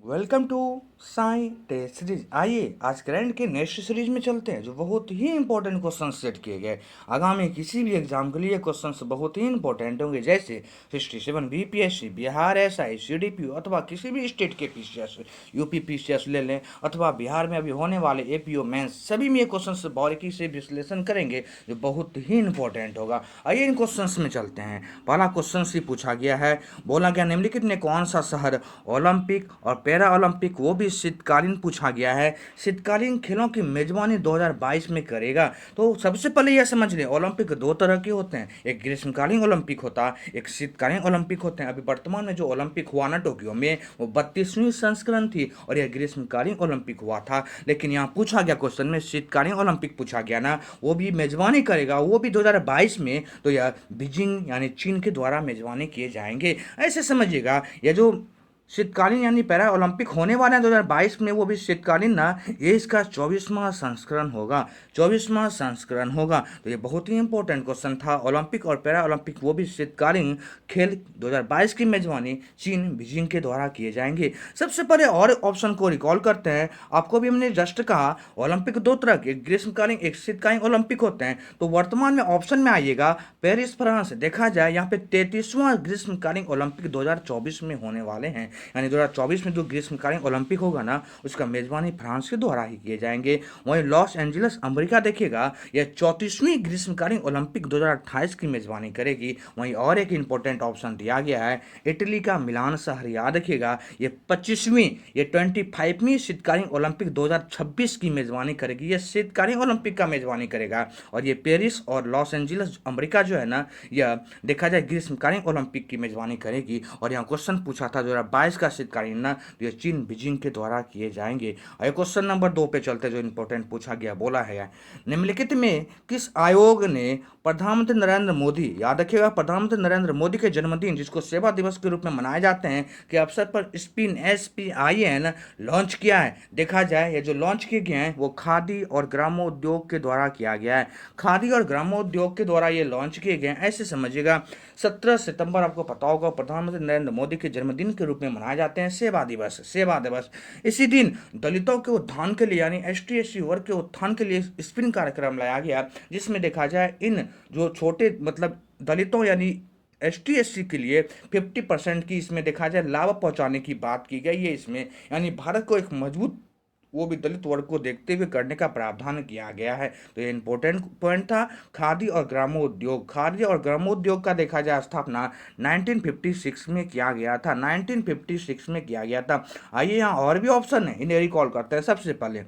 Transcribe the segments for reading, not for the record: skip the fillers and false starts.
Welcome to Sai test series. आइए आज current के नेक्स्ट सीरीज में चलते हैं, जो बहुत ही इंपॉर्टेंट क्वेश्चन सेट किए गए आगामी किसी भी एग्जाम के लिए। क्वेश्चंस बहुत ही इंपॉर्टेंट होंगे, जैसे 67 बीपीएससी, बिहार एसआई, सीडीपी अथवा किसी भी स्टेट के पीसीएस, यूपी पीसीएस ले लें, अथवा बिहार में अभी होने वाले एपीओ मेंस, सभी में ये क्वेश्चन बारीकी से विश्लेषण करेंगे, जो बहुत ही इंपॉर्टेंट होगा। आइए इन क्वेश्चंस में चलते हैं। पहला क्वेश्चन ही पूछा गया है, बोला गया निम्नलिखित में कौन सा शहर ओलंपिक और पैरा ओलंपिक वो भी शीतकालीन पूछा गया है, शीतकालीन खेलों की मेजबानी 2022 में करेगा। तो सबसे पहले यह समझ लें, ओलंपिक दो तरह के होते हैं, एक ग्रीष्मकालीन ओलंपिक होता है, एक शीतकालीन ओलंपिक होते हैं। अभी वर्तमान में जो ओलंपिक हुआ ना टोक्यो में, वो 32वीं संस्करण थी और यह ग्रीष्मकालीन ओलंपिक हुआ था। लेकिन यहाँ पूछा गया क्वेश्चन में शीतकालीन ओलंपिक पूछा गया ना, वो भी मेजबानी करेगा, वो भी 2022 में। तो यह बीजिंग यानी चीन के द्वारा मेजबानी किए जाएंगे। ऐसे समझिएगा, यह जो शीतकालीन यानी पैरा ओलंपिक होने वाले हैं 2022 में, वो भी शीतकालीन ना, ये इसका 24वां संस्करण होगा, 24वां संस्करण होगा। तो ये बहुत ही इंपॉर्टेंट क्वेश्चन था। ओलंपिक और पैरा ओलंपिक वो भी शीतकालीन खेल 2022 की मेजबानी चीन बीजिंग के द्वारा किए जाएंगे। सबसे पहले और ऑप्शन को रिकॉल करते हैं। आपको भी हमने जस्ट कहा ओलंपिक दो तरह के, एक ग्रीष्मकालीन एक शीतकालीन ओलंपिक होते हैं। तो वर्तमान में ऑप्शन में आइएगा पेरिस फ्रांस। देखा जाए यहाँ पे 33वां ग्रीष्मकालीन ओलंपिक 2024 में होने वाले हैं, यानी 2024 में जो ग्रीष्मकालीन ओलंपिक होगा ना, उसका मेजबानी फ्रांस के द्वारा ही किए जाएंगे। वहीं लॉस एंजलिस अमेरिका देखिएगा, यह 34वीं ग्रीष्मकालीन ओलंपिक 2028 की मेजबानी करेगी। वहीं और एक इंपॉर्टेंट ऑप्शन दिया गया है, इटली का मिलान शहर, याद रखिएगा, ये 25वीं शीतकालीन ओलंपिक 2026 की मेजबानी करेगी। ये शीतकालीन ओलंपिक का मेजबानी करेगा। और ये पेरिस और लॉस एंजलिस अमेरिका जो है ना, यह देखा जाए ग्रीष्मकालीन ओलंपिक की मेजबानी करेगी। और यहाँ क्वेश्चन पूछा था 2022 का शीतकालीन ना, तो ये चीन बीजिंग के द्वारा किए जाएंगे। और क्वेश्चन नंबर 2 पे चलते, जो इंपॉर्टेंट पूछा गया, बोला है निम्नलिखित में किस आयोग ने प्रधानमंत्री नरेंद्र मोदी, याद रखिएगा प्रधानमंत्री नरेंद्र मोदी के जन्मदिन, जिसको सेवा दिवस के रूप में मनाए जाते हैं, के अवसर पर स्पिन SPIN लॉन्च किया है। देखा जाए ये जो लॉन्च किए गए हैं वो खादी और ग्रामोद्योग के द्वारा किया गया है। खादी और ग्रामोद्योग के द्वारा ये लॉन्च किए गए हैं। ऐसे समझिएगा 17 सितंबर आपको पता होगा प्रधानमंत्री नरेंद्र मोदी के जन्मदिन के रूप में मनाए जाते हैं सेवा दिवस, सेवा दिवस। इसी दिन दलितों के उत्थान के लिए यानी ST SC वर्ग के उत्थान के लिए स्पिन कार्यक्रम लाया गया, जिसमें देखा जाए इन जो छोटे मतलब दलितों यानी ST SC के लिए 50% की इसमें देखा जाए लाभ पहुंचाने की बात की गई है इसमें। यानी भारत को एक मजबूत, वो भी दलित वर्ग को देखते हुए करने का प्रावधान किया गया है। तो ये इंपॉर्टेंट पॉइंट था। खादी और ग्रामोद्योग, खादी और ग्रामोद्योग का देखा जाए स्थापना 1956 में किया गया था, 1956 में किया गया था। आइए यहाँ और भी ऑप्शन है, इन्हें रिकॉल करते हैं। सबसे पहले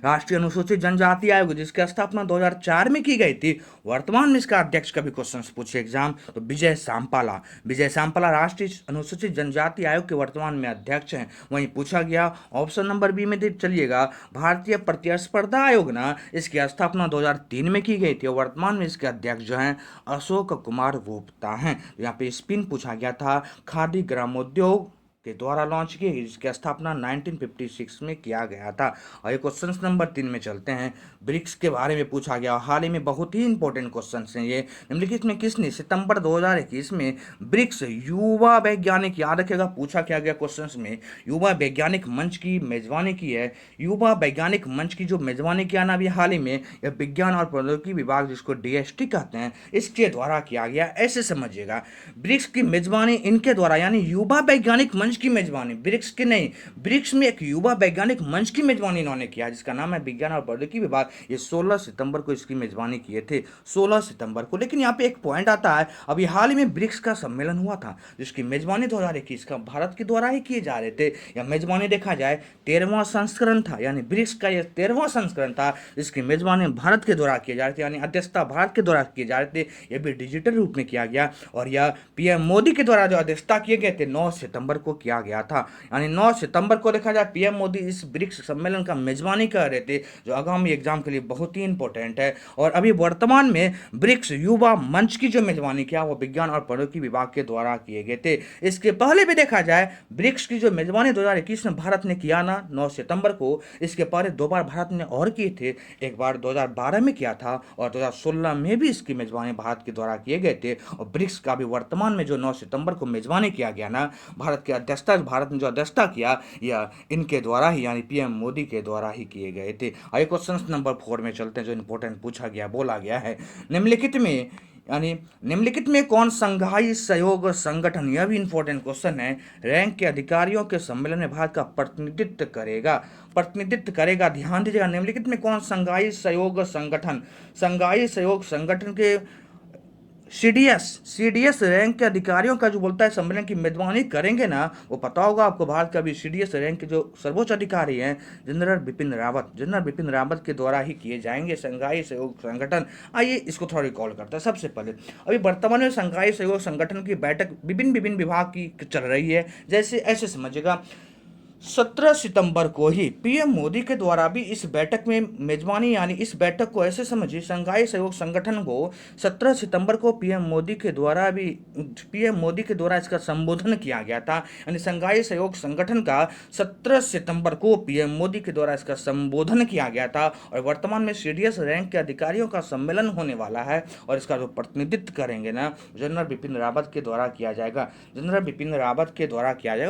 राष्ट्रीय अनुसूचित जनजाति आयोग, जिसकी स्थापना 2004 में की गई थी, वर्तमान में इसका अध्यक्ष का भी क्वेश्चन पूछे एग्जाम, तो विजय सांपाला, विजय सांपाला राष्ट्रीय अनुसूचित जनजाति आयोग के वर्तमान में अध्यक्ष हैं। वहीं पूछा गया ऑप्शन नंबर बी में चलिएगा, भारतीय प्रतिस्पर्धा आयोग ना, इसकी स्थापना 2003 में की गई थी और वर्तमान में इसके अध्यक्ष जो हैं अशोक कुमार गुप्ता हैं। तो यहाँ पे स्पिन पूछा गया था, खादी ग्रामोद्योग के द्वारा लॉन्च की, जिसकी स्थापना 1956 में किया गया था। और ये क्वेश्चन नंबर 3 में चलते हैं। ब्रिक्स के बारे में पूछा गया, हाल ही में बहुत ही इंपॉर्टेंट क्वेश्चन हैं ये। निम्नलिखित में किसने सितंबर 2021 में ब्रिक्स युवा वैज्ञानिक, याद रखेगा पूछा क्या गया क्वेश्चन में, युवा वैज्ञानिक मंच की मेजबानी की है। युवा वैज्ञानिक मंच की जो मेजबानी किया ना अभी हाल ही में, यह विज्ञान और प्रौद्योगिकी विभाग, जिसको DST कहते हैं, इसके द्वारा किया गया। ऐसे समझिएगा ब्रिक्स की मेजबानी इनके द्वारा, यानी युवा वैज्ञानिक मंच की मेजबानी, ब्रिक्स की नहीं, ब्रिक्स में एक युवा वैज्ञानिक मंच की मेजबानी इन्होंने किया, जिसका नाम है विज्ञान और प्रौद्योगिकी विभाग। ये 16 सितंबर को इसकी मेजबानी किए थे, 16 सितंबर को। लेकिन यहाँ पे एक पॉइंट आता है, अभी हाल ही में ब्रिक्स का सम्मेलन हुआ था, जिसकी मेजबानी 2021 का भारत के द्वारा ही किए जा रहे थे। यह मेजबानी देखा जाए 13वां संस्करण था, यानी ब्रिक्स का यह 13वां संस्करण था, जिसकी मेजबानी भारत के द्वारा किए जा रहे थे, यानी अध्यक्षता भारत के द्वारा किए जा रहे थे। यह भी डिजिटल रूप में किया गया और यह PM मोदी के द्वारा जो अध्यक्षता किए गए थे 9 सितंबर को किया गया था। यानी 9 सितंबर को देखा जाए PM मोदी इस ब्रिक्स सम्मेलन का मेजबानी कर रहे थे, जो आगामी एग्जाम के लिए बहुत ही इंपॉर्टेंट है। और अभी वर्तमान में ब्रिक्स युवा मंच की जो मेजबानी किया वो विज्ञान और प्रौद्योगिकी विभाग के द्वारा किए गए थे। इसके पहले भी देखा जाए ब्रिक्स की जो मेजबानी 2021 में भारत ने किया ना 9 सितंबर को, इसके पहले 2 बार भारत ने और किए थे। एक बार 2012 में किया था और 2016 में भी इसकी मेजबानी भारत के द्वारा किए गए थे। और ब्रिक्स का भी वर्तमान में जो 9 सितंबर को मेजबानी किया गया ना, भारत के अध्यक्षता, भारत ने जो अध्यक्षता किया, यह इनके द्वारा ही यानी पीएम मोदी के द्वारा ही किए गए थे। आइए क्वेश्चन नंबर 4 में चलते हैं, जो इंपॉर्टेंट पूछा गया, बोला गया है निम्नलिखित में यानी निम्नलिखित में कौन संघाई सहयोग संगठन, यह भी इंपॉर्टेंट क्वेश्चन है, रैंक के अधिकारियों के सम्मेलन में भारत का प्रतिनिधित्व करेगा, ध्यान दीजिएगा। निम्नलिखित में कौन संघाई सहयोग संगठन के सीडीएस रैंक के अधिकारियों का जो बोलता है सम्मेलन की मेजबानी करेंगे ना, वो पता होगा आपको, भारत का भी सीडीएस रैंक के जो सर्वोच्च अधिकारी हैं जनरल बिपिन रावत के द्वारा ही किए जाएंगे संघाई सहयोग संगठन। आइए इसको थोड़ा रिकॉल करते हैं। सबसे पहले अभी वर्तमान में संघाई सहयोग संगठन की बैठक विभिन्न विभाग की चल रही है, जैसे ऐसे समझिएगा 17 सितंबर को ही पीएम मोदी के द्वारा भी इस बैठक में मेजबानी, यानी इस बैठक को ऐसे समझिए, संघाई सहयोग संगठन को 17 सितंबर को पीएम मोदी के द्वारा इसका संबोधन किया गया था। यानी संघाई सहयोग संगठन का 17 सितंबर को पीएम मोदी के द्वारा इसका संबोधन किया गया था। और वर्तमान में सीडीएस रैंक के अधिकारियों का सम्मेलन होने वाला है और इसका जो प्रतिनिधित्व करेंगे ना, जनरल बिपिन रावत के द्वारा किया जाएगा,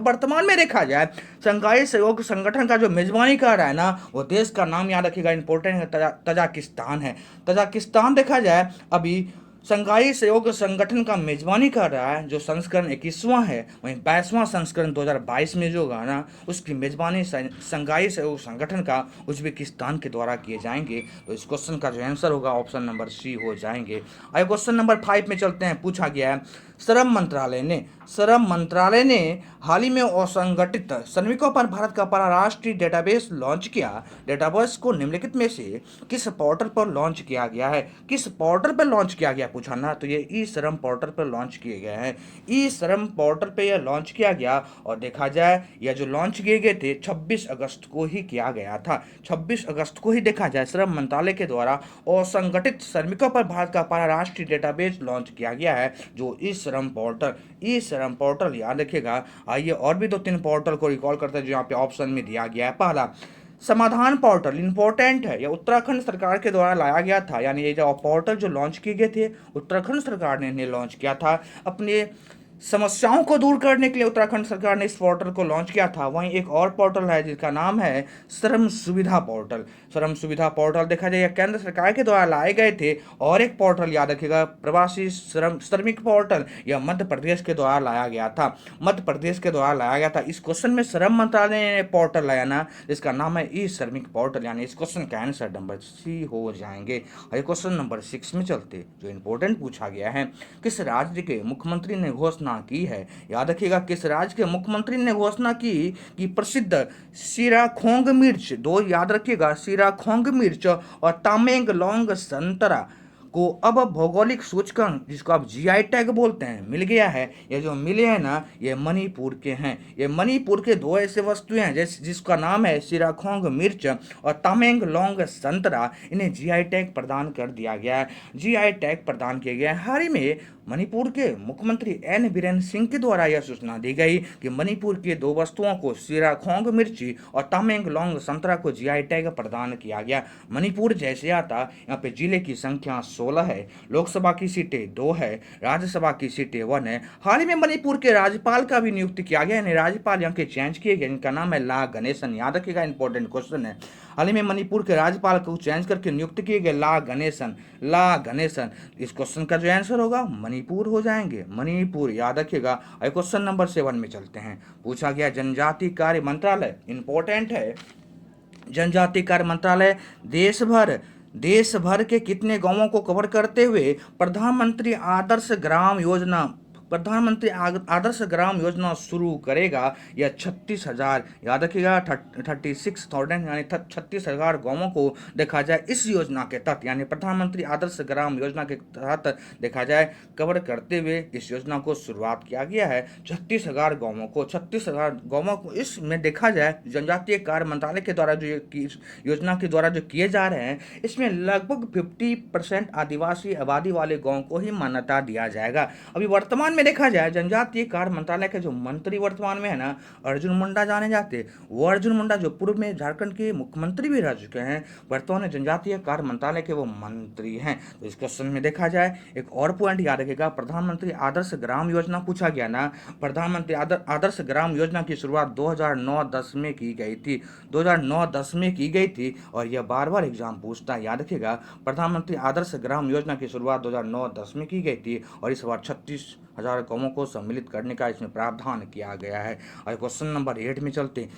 वर्तमान में देखा जाए संघाई सहयोग संगठन का जो मेजबानी कर रहा है ना, वो देश का नाम याद रखिएगा, इंपॉर्टेंट है, तजाकिस्तान है। तजाकिस्तान देखा जाए अभी संघाई सहयोग संगठन का मेजबानी कर रहा है, जो संस्करण 21वां है, वहीं 22वां संस्करण 2022 में जो होगा ना, उसकी मेजबानी संघाई सहयोग संगठन का उज्बेकिस्तान के द्वारा किए जाएंगे। तो इस क्वेश्चन का जो आंसर होगा ऑप्शन नंबर सी हो जाएंगे। आइए क्वेश्चन नंबर 5 में चलते हैं। पूछा गया है श्रम मंत्रालय ने हाल ही में असंगठित श्रमिकों पर भारत का पहला राष्ट्रीय डेटाबेस लॉन्च किया। डेटाबेस को निम्नलिखित में से किस पोर्टल पर लॉन्च किया गया है? पूछा ना, तो ये ई श्रम पोर्टल पर लॉन्च किए गए हैं। ई श्रम पोर्टल पे यह लॉन्च किया गया और देखा जाए यह जो लॉन्च किए गए थे 26 अगस्त को ही किया गया था। 26 अगस्त को ही देखा जाए श्रम मंत्रालय के द्वारा असंगठित श्रमिकों पर भारत का पहला राष्ट्रीय डेटाबेस लॉन्च किया गया है, जो ई श्रम पोर्टल याद रखिएगा। आइए और भी 2-3 पोर्टल को रिकॉल करते हैं जो यहाँ पे ऑप्शन में दिया गया है। पहला समाधान पोर्टल, इंपॉर्टेंट है, यह उत्तराखंड सरकार के द्वारा लाया गया था। यानी ये जो पोर्टल जो लॉन्च किए गए थे, उत्तराखंड सरकार ने इन्हें लॉन्च किया था। अपने समस्याओं को दूर करने के लिए उत्तराखंड सरकार ने इस पोर्टल को लॉन्च किया था। वहीं एक और पोर्टल है जिसका नाम है श्रम सुविधा पोर्टल देखा जाए केंद्र सरकार के द्वारा लाए गए थे। और एक पोर्टल याद रखिएगा प्रवासी श्रमिक पोर्टल, यह मध्य प्रदेश के द्वारा लाया गया था। इस क्वेश्चन में श्रम मंत्रालय ने पोर्टल लाया ना, जिसका नाम है ई श्रमिक पोर्टल, यानी इस क्वेश्चन का आंसर नंबर सी हो जाएंगे। और क्वेश्चन नंबर 6 में चलते जो इंपॉर्टेंट पूछा गया है, किस राज्य के मुख्यमंत्री ने घोषणा की है? याद रखिएगा किस राज्य के मुख्यमंत्री ने घोषणा की कि प्रसिद्ध सीराखोंग मिर्च, दो याद रखिएगा, सीराखोंग मिर्च और तामेंगलोंग संतरा को अब भौगोलिक सूचकांक, जिसको आप जीआई टैग बोलते हैं, मिल गया है। ये जो मिले हैं ना, ये मणिपुर के हैं। ये मणिपुर के दो ऐसे वस्तुएं हैं जिसका नाम है सीराखोंग मिर्च और तामेंगलोंग संतरा, इन्हें जीआई टैग प्रदान कर दिया गया है। जीआई टैग प्रदान किए गए हैं। हाल ही में मणिपुर के मुख्यमंत्री एन बीरेन सिंह के द्वारा यह सूचना दी गई कि मणिपुर की दो वस्तुओं को सीराखोंग मिर्ची और तामेंगलोंग संतरा को जीआई टैग प्रदान किया गया। मणिपुर जैसे आता, यहाँ पे जिले की संख्या 16 है, लोकसभा की सीटें 2 है, राज्यसभा की सीटें 1 है। हाल ही में मणिपुर के राज्यपाल का भी नियुक्ति किया गया, यानी राज्यपाल यहाँ के चेंज किए गए, इनका नाम है ला गणेशन। याद रखिएगा इंपॉर्टेंट क्वेश्चन है। हाल ही में मणिपुर के राज्यपाल को चेंज करके नियुक्त किए गए ला गणेशन। इस क्वेश्चन का जो आंसर होगा मणिपुर हो जाएंगे, मणिपुर याद रखिएगा। और क्वेश्चन नंबर 7 में चलते हैं। पूछा गया जनजातीय कार्य मंत्रालय, इंपॉर्टेंट है, जनजातीय कार्य मंत्रालय देश भर के कितने गांवों को कवर करते हुए प्रधानमंत्री आदर्श ग्राम योजना शुरू करेगा? यह 36,000 याद रखिएगा 36,000 यानी 36,000 गांवों को देखा जाए इस योजना के तहत, यानी प्रधानमंत्री आदर्श ग्राम योजना के तहत देखा जाए कवर करते हुए इस योजना को शुरुआत किया गया है। 36,000 गांवों को इसमें देखा जाए जनजातीय कार्य मंत्रालय के द्वारा जो योजना के द्वारा जो किए जा रहे हैं, इसमें लगभग 50% आदिवासी आबादी वाले गाँव को ही मान्यता दिया जाएगा। अभी वर्तमान में देखा जाए जनजातीय कार्य मंत्रालय के जो मंत्री वर्तमान में है ना, अर्जुन मुंडा जाने जाते, वो अर्जुन मुंडा जो पूर्व में झारखंड के मुख्यमंत्री भी रह चुके हैं, वर्तमान में जनजातीय कार्य मंत्रालय के वो मंत्री हैं। तो इस क्वेश्चन में देखा जाए एक और पॉइंट याद रखेगा, प्रधानमंत्री आदर्श ग्राम योजना पूछा गया ना, प्रधानमंत्री आदर्श ग्राम योजना की शुरुआत 2009-10 में की गई थी, 2009-10 में की गई थी। और यह बार बार एग्जाम पूछता है, याद रखेगा, प्रधानमंत्री आदर्श ग्राम योजना की शुरुआत 2009-10 में की गई थी और इस बार 36,000 गांवों को सम्मिलित करने का इसमें प्रावधान किया गया है। और क्वेश्चन नंबर 8 में चलते,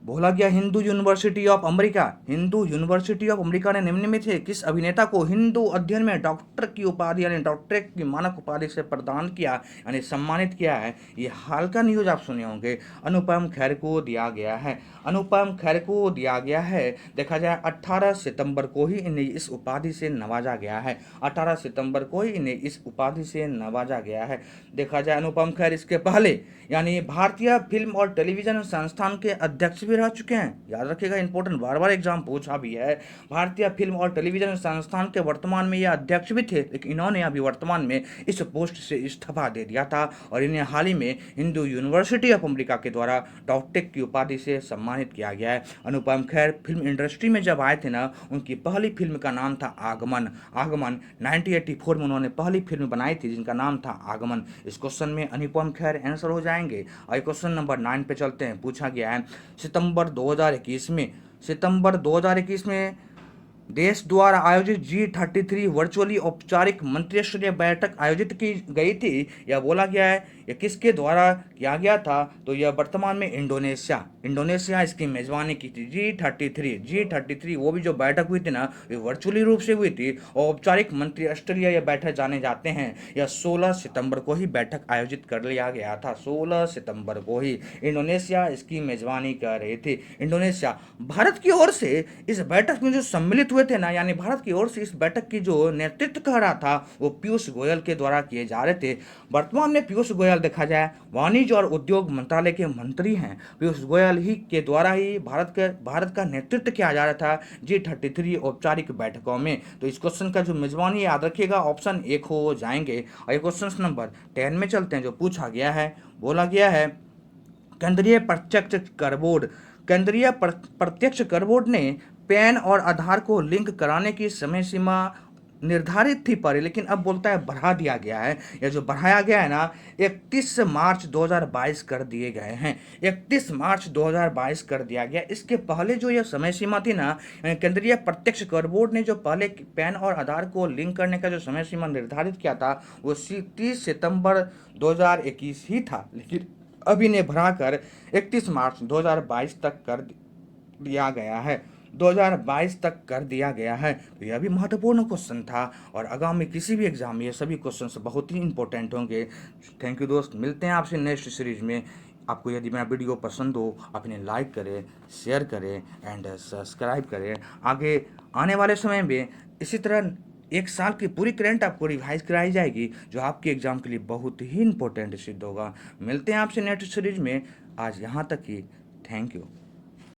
बोला गया Hindu university of America, Hindu university of America ने निम्न में से किस अभिनेता को हिंदू अध्ययन में डॉक्टर की उपाधि यानी डॉक्टरेट की मानक उपाधि से प्रदान किया यानी सम्मानित किया है? ये हाल का न्यूज आप सुने होंगे। अनुपम खेर को दिया गया है, अनुपम खेर को दिया गया है। देखा जाए 18 सितंबर को ही इन्हें इस उपाधि से नवाजा गया है, 18 सितंबर को ही इन्हें इस उपाधि से नवाजा गया है। देखा जाए अनुपम खेर इसके पहले यानी भारतीय फिल्म और टेलीविजन संस्थान के अध्यक्ष भी रह चुके हैं, याद रखिएगा, इंपॉर्टेंट, बार बार एग्जाम पूछा भी है। भारतीय फिल्म और टेलीविजन संस्थान के वर्तमान में ये अध्यक्ष भी थे, लेकिन इन्होंने अभी वर्तमान में इस पोस्ट से इस्तीफा दे दिया था और इन्हें हाल ही में हिंदू यूनिवर्सिटी ऑफ अमेरिका के द्वारा डॉक्टरेट की उपाधि से सम्मानित किया गया है। अनुपम खेर फिल्म इंडस्ट्री में जब आए थे ना, उनकी पहली फिल्म का नाम था आगमन, आगमन 1984 में उन्होंने पहली फिल्म बनाई थी जिनका नाम था आगमन। इस क्वेश्चन में अनुपम खेर आंसर हो जाएंगे। और क्वेश्चन नंबर 9 पे चलते हैं, पूछा गया है सितंबर 2021 में देश द्वारा आयोजित G33 वर्चुअली औपचारिक मंत्रिस्तरीय बैठक आयोजित की गई थी। यह बोला गया है यह किसके द्वारा किया गया था? तो यह वर्तमान में इंडोनेशिया इसकी मेजबानी की थी। G33 वो भी जो बैठक हुई थी ना, ये वर्चुअली रूप से हुई थी और औपचारिक मंत्रिस्तरीय यह बैठक जाने जाते हैं। यह 16 सितंबर को ही बैठक आयोजित कर लिया गया था, 16 सितंबर को ही इंडोनेशिया इसकी मेजबानी कर रही थी। इंडोनेशिया भारत की ओर से इस बैठक में जो सम्मिलित हुए थे ना, यानी भारत की ओर से इस बैठक की जो नेतृत्व कर रहा था वो पीयूष गोयल के द्वारा किए जा रहे थे। वर्तमान में पीयूष गोयल देखा जाए वाणिज्य और उद्योग मंत्रालय के मंत्री हैं। पीयूष गोयल ही के द्वारा ही भारत का नेतृत्व किया जा रहा था G33 औपचारिक बैठकों में। तो इस क्वेश्चन का जो मेजबानी याद रखिएगा ऑप्शन 1 हो जाएंगे। और ये क्वेश्चन नंबर 10 में चलते हैं, जो पूछा गया है, बोला गया है केंद्रीय प्रत्यक्ष कर बोर्ड ने पैन और आधार को लिंक कराने की समय सीमा निर्धारित थी पर, लेकिन अब बोलता है बढ़ा दिया गया है। यह जो बढ़ाया गया है ना, 31 मार्च 2022 कर दिए गए हैं, 31 मार्च 2022 कर दिया गया। इसके पहले जो यह समय सीमा थी ना, केंद्रीय प्रत्यक्ष कर बोर्ड ने जो पहले पैन और आधार को लिंक करने का जो समय सीमा निर्धारित किया था वो 30 सितंबर 2021 ही था, लेकिन अभी ने बढ़ाकर 31 मार्च 2022 तक कर दिया गया है, 2022 तक कर दिया गया है। तो यह भी महत्वपूर्ण क्वेश्चन था और आगामी किसी भी एग्जाम में ये सभी क्वेश्चन बहुत ही इंपॉर्टेंट होंगे। थैंक यू दोस्त, मिलते हैं आपसे नेक्स्ट सीरीज में। आपको यदि मेरा वीडियो पसंद हो आप इन्हें लाइक करें, शेयर करें एंड सब्सक्राइब करें। आगे आने वाले समय में इसी तरह एक साल की पूरी करंट आपको रिवाइज कराई जाएगी, जो आपके एग्जाम के लिए बहुत ही इंपॉर्टेंट सिद्ध होगा। मिलते हैं आपसे नेक्स्ट सीरीज में, आज यहाँ तक ही। Thank you.